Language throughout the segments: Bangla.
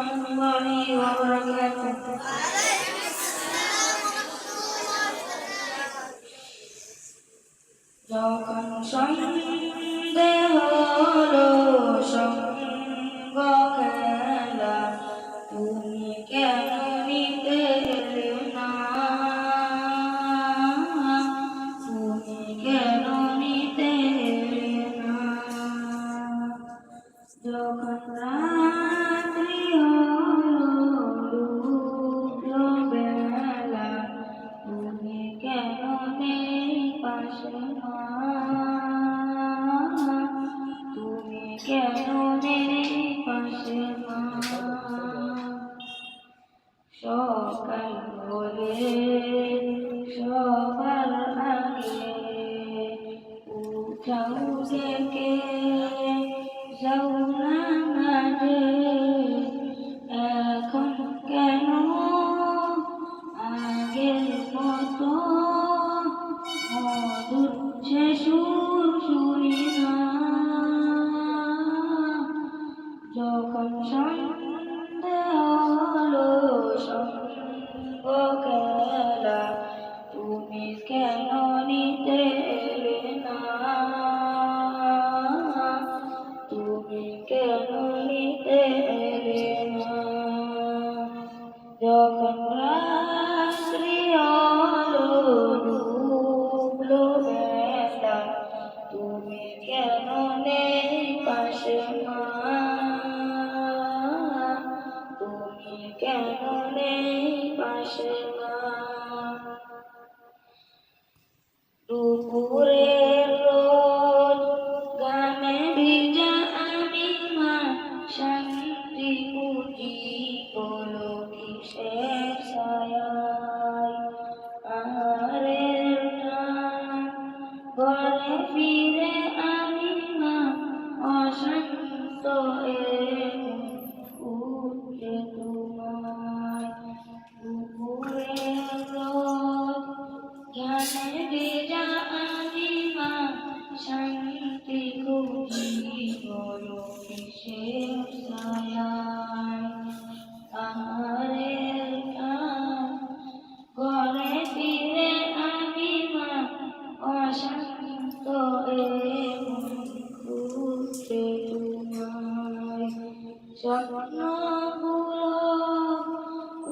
রহমতুল্লাহি ওয়া বারাকাতুহু। যখন সন্দেহ হলো সঙ্গ খেলা, তুমি কেন নিতে এলে না? তুমি কেন নিতে এলে না? যখন রাত্রি হলো ডুবলো বেলা, তুমি কেন নেই পাশে মা? তুমি কেন নেই পাশে মা? সকাল হলে সবার আগে উঠাও ডেকে যাও না মাঝে, এখন কেন আগের মতো মধুর সে সুর শুনি না? যখন সন্ধ্যা হলো সঙ্গ খেলা, তুমি কেন নিতে এলে না? তুমি কেন নিতে এলে না? যখন রাত্রি হলো ডুবলো বেলা, তুমি কেন নেই পাশে মা? তুমি কেন নেই পাশে মা? দুপুরের রোদ গানে ভিজা আমি মা, শান্তি খুঁজি বলো কিসের ছায়ায়? আহারের টান ঘরে ফিরে আমি মা, অশান্ত খুঁজে তোমায়। দুপুরের রোদ গানে ভিজা আমি মা, শান্তি খুঁজি বলো কিসের ছায়ায়? আহারের টান ঘরে ফিরে আমি মা, অশান্ত খুঁজে তোমায়। স্বপ্নগুলো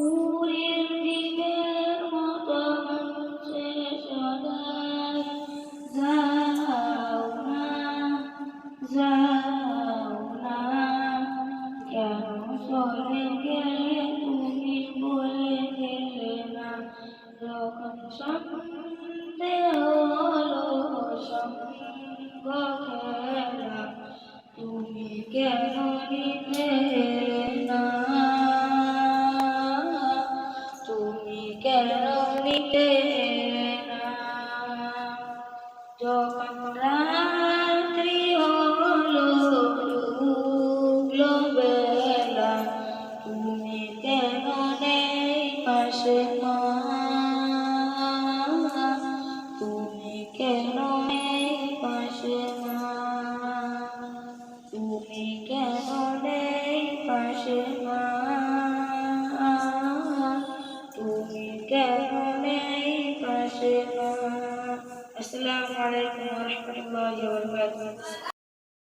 উড়ির দিনের মতো ভাসছে সদাই, যাও না যাও না, কেন চলে গেলে তুমি বলে গেলে না? যখন সন্দেহ হলো সঙ্গ খেলা, তুমি কেন নিতে